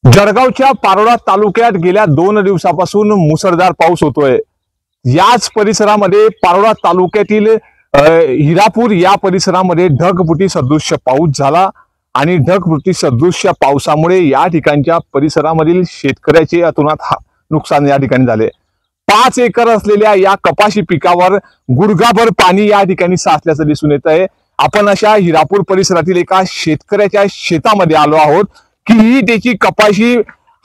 जळगावच्या पारोळा तालुक्यात गेल्या 2 दिवसापासून मुसळधार पाऊस होतोय। याच परिसरामध्ये पारोळा तालुक्यातील हिरापूर या परिसरामध्ये ढगफुटी सदृश्य पाऊस झाला आणि ढगफुटी सदृश्य पावसामुळे या ठिकाणच्या परिसरामधील शेतकऱ्याचे अतोनात नुकसान या ठिकाणी झाले। 5 एकर असलेल्या या कपाशी पिकावर गुडघाभर पाणी या ठिकाणी साचल्याचं दिसून येत आहे। आपण अशा हिरापूर परिसरातील एका शेतकऱ्याच्या शेतामध्ये आलो आहोत की ही त्याची कपाशी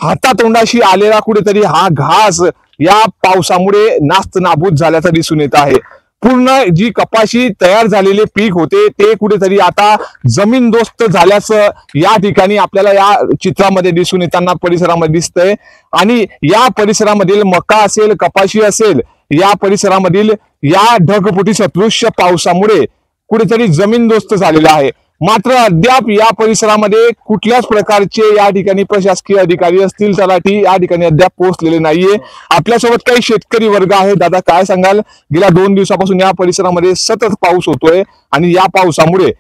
हातातोंडाशी आलेला कुठेतरी हा घास या पावसामुळे नास्त नाबूद झाल्याचं दिसून येत आहे। पूर्ण जी कपाशी तयार झालेले पीक होते ते कुठेतरी आता जमीनदोस्त झाल्याचं या ठिकाणी आपल्याला या चित्रामध्ये दिसून येताना परिसरामध्ये दिसतंय। आणि या परिसरामधील मका असेल, कपाशी असेल, या परिसरामधील या ढगफुटी सदृश्य पावसामुळे कुठेतरी जमीनदोस्त झालेला आहे। मात्र अद्याप या परिसरामध्ये कुठल्याच प्रकारचे या ठिकाणी प्रशासकीय अधिकारी असतील, तलाठी या ठिकाणी अद्याप पोहोचलेले नाहीये। आपल्यासोबत काही शेतकरी वर्ग आहे। दादा, काय सांगाल? गेल्या 2 दिवसापासून या परिसरामध्ये सतत पाऊस होतोय आणि या पावसामुळे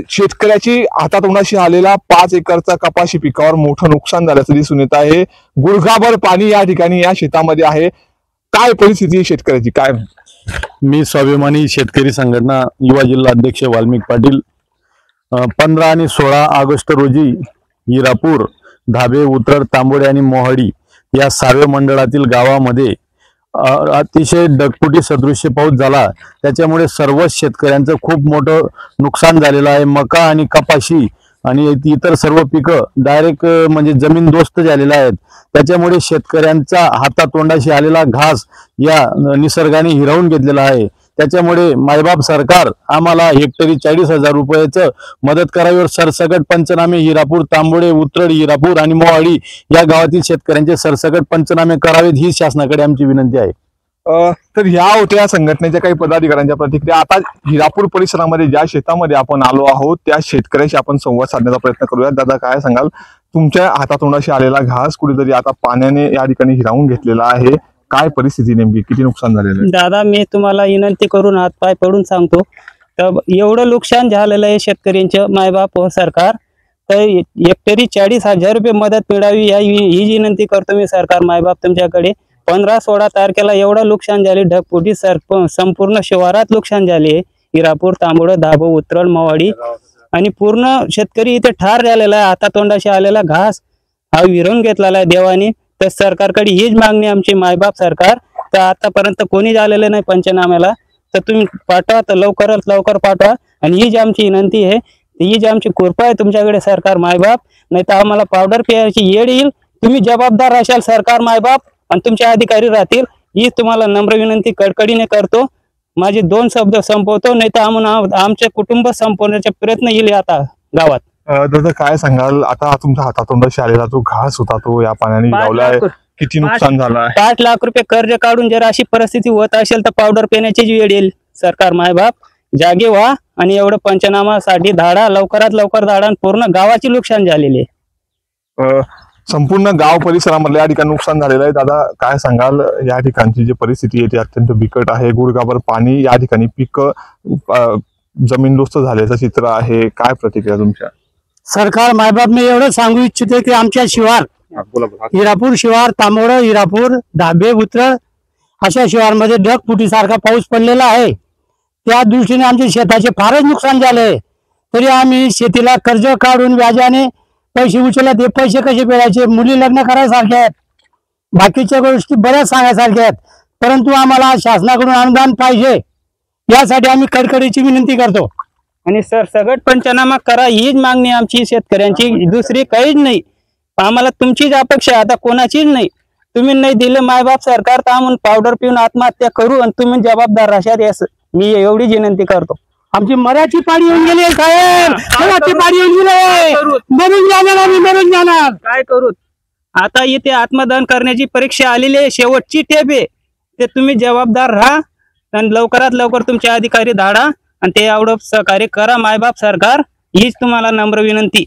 शेतकऱ्याची हातातोंडाशी आलेला 5 एकरचा कपाशी पिकावर मोठं नुकसान झाल्याचं दिसून येत आहे। गुडघाभर पाणी या ठिकाणी या शेतामध्ये आहे। काय परिस्थिती आहे शेतकऱ्याची, काय? मी स्वाभिमानी शेतकरी संघटना युवा जिल्हा अध्यक्ष वाल्मिक पाटील 15 आणि 16 ऑगस्ट रोजी हिरापूर, धाबे, उत्रड, तांबोडे आणि मोहाडी या सार्वे मंडळातील गावामध्ये अतिशय ढगफुटी सदृश्य पाऊस झाला। त्याच्यामुळे सर्व शेतकऱ्यांचं खूप मोठं नुकसान झालेलं आहे। मका आणि कपाशी आणि इतर सर्व पिकं डायरेक्ट म्हणजे जमीनदोस्त झालेल्या आहेत। त्याच्यामुळे शेतकऱ्यांचा हातातोंडाशी आलेला घास या निसर्गाने हिरावून घेतलेला आहे। त्याच्यामुळे मायबाप सरकार आम्हाला हेक्टरी 40,000 रुपयाचं मदत करावी। सरसकट पंचनामे हिरापूर, तांबोडे, उत्रड, हिरापूर आणि मोहाडी या गावातील शेतकऱ्यांचे सरसकट पंचनामे करावेत ही शासनाकडे आमची विनंती आहे। तर ह्या होत्या संघटनेच्या काही पदाधिकाऱ्यांच्या प्रतिक्रिया। आता हिरापूर परिसरामध्ये ज्या शेतामध्ये आपण आलो आहोत त्या शेतकऱ्याशी आपण संवाद साधण्याचा प्रयत्न करूया। दादा, काय सांगाल? तुमच्या हातातोंडाशी आलेला घास कुठेतरी आता पाण्याने या ठिकाणी हिरावून घेतलेला आहे। काय परिस्थिती नेमकी, किती नुकसान झालेलं आहे? दादा, मी तुम्हाला विनंती करून हात पाय पडून सांगतो, तर एवढं नुकसान झालेलं आहे शेतकऱ्यांचं मायबाप व सरकार, तर हेक्टरी 40,000 रुपये मदत मिळावी ही विनंती करतो मी सरकार मायबाप तुमच्याकडे। 15-16 तारखेला एवढं नुकसान झाले, ढगफुटी संपूर्ण शिवारात नुकसान झाले। हिरापूर, तांबोडे, धाबो, उत्रड, मोवाडी आणि पूर्ण शेतकरी इथे ठार झालेला आहे। हातातोंडाशी आलेला घास हा विरून घेतलेला आहे देवानी। तर सरकारकडे हीच मागणी आमची मायबाप सरकार, तर आतापर्यंत कोणी झालेलं नाही पंचनाम्याला, तर तुम्ही पाठवा, तर लवकरात लवकर पाठवा। आणि हीच आमची विनंती आहे, हीच आमची कृपा आहे तुमच्याकडे सरकार मायबाप, नाही तर आम्हाला पावडर प्यायची येड येईल। तुम्ही जबाबदार असाल सरकार मायबाप आणि तुमचे अधिकारी राहतील, ही तुम्हाला नम्र विनंती कडकडीने करतो। माझे 2 शब्द संपवतो, नाही तर आमचे कुटुंब संपवण्याचा प्रयत्न येईल आता गावात। दादा, काय सांगाल? आता तुमच्या हातातोंडाशी आलेला जो घास होता तो या पाण्याने हिरावलाय, किती नुकसान झालं? 5 लाख रुपये कर्ज काढून जर अशी परिस्थिती होत असेल तर पावडर पिण्याची वेळ येईल। सरकार मायबाप जागे व्हा आणि एवढं पंचनामासाठी धाडा, लवकरात लवकर धाडा। पूर्ण गावाची नुकसान झालेली आहे, संपूर्ण गाव परिसरामधल्या या ठिकाणी नुकसान झालेलं आहे। दादा, काय सांगाल? या ठिकाणची जी परिस्थिती आहे ती अत्यंत बिकट आहे। गुडघाभर पाणी, या ठिकाणी पीक जमीनदोस्त झाल्याचं चित्र आहे। काय प्रतिक्रिया तुमच्या? सरकार मायबाप मी एवढं सांगू इच्छिते की आमच्या शिवार हिरापूर शिवार, तांबोडे, हिरापूर, धाबे, उत्रड अशा शिवारमध्ये ढगफुटी सारखा पाऊस पडलेला आहे। त्या दृष्टीने आमच्या शेताचे फारच नुकसान झाले। तरी आम्ही शेतीला कर्ज काढून व्याजाने पैसे उचलले, ते पैसे कसे फेडायचे? मुली लग्न करायसारखे आहेत, बाकीच्या गोष्टी बऱ्याच सांगायसारख्या आहेत, परंतु आम्हाला शासनाकडून अनुदान पाहिजे, यासाठी आम्ही कडकडीची विनंती करतो। आणि सरसकट पंचनामा करा हीच मागणी आमची शेतकऱ्यांची, दुसरी काहीच नाही। आम्हाला तुमचीच अपेक्षा, आता कोणाचीच नाही। तुम्ही नाही दिलं मायबाप सरकार तर आम्ही पावडर पिऊन आत्महत्या करू आणि तुम्ही जबाबदार राहशाल, यास मी एवढीच विनंती करतो। आमची मराठी पाडी येऊन गेली साहेब, मराठी पाडी येऊन गेली, मरून जाणार आम्ही, मरून जाणार। काय करू आता? इथे आत्मदान करण्याची परीक्षा आलेली आहे, शेवटची टेप आहे, ते तुम्ही जबाबदार राहा आणि लवकरात लवकर तुमचे अधिकारी धाडा आणि ते एवढं सहकार्य करा मायबाप सरकार, हीच तुम्हाला नम्र विनंती।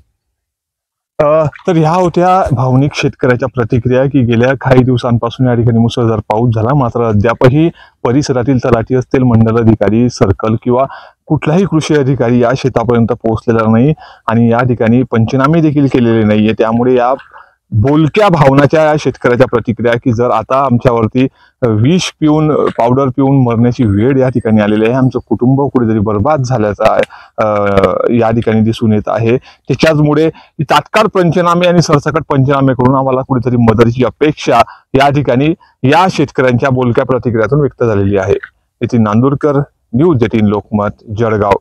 तर ह्या होत्या भावनिक शेतकऱ्याच्या प्रतिक्रिया की गेल्या काही दिवसांपासून या ठिकाणी मुसळधार पाऊस झाला, मात्र अद्यापही परिसरातील तलाठी असतील, मंडल अधिकारी, सर्कल किंवा कुठलाही कृषी अधिकारी या शेतापर्यंत पोहोचलेला नाही आणि या ठिकाणी पंचनामे देखील केलेले नाहीये। त्यामुळे या बोलक्या भावनाच्या या शेतकऱ्याच्या प्रतिक्रिया की जर आता आमच्यावरती विष पिऊन पावडर पिऊन मरण्याची वेळ या ठिकाणी आलेली आहे, आमचं कुटुंब कुठेतरी बर्बाद झाल्याचा या ठिकाणी दिसून येत आहे. त्याच्याचमुळे तात्काळ पंचनामे आणि सरसकट पंचनामे करून आम्हाला कुठेतरी मदतीची अपेक्षा या ठिकाणी या शेतकऱ्यांच्या बोलक्या प्रतिक्रियातून व्यक्त झालेली आहे. नितीन नांदुरकर, न्यूज 18 लोकमत, जळगाव.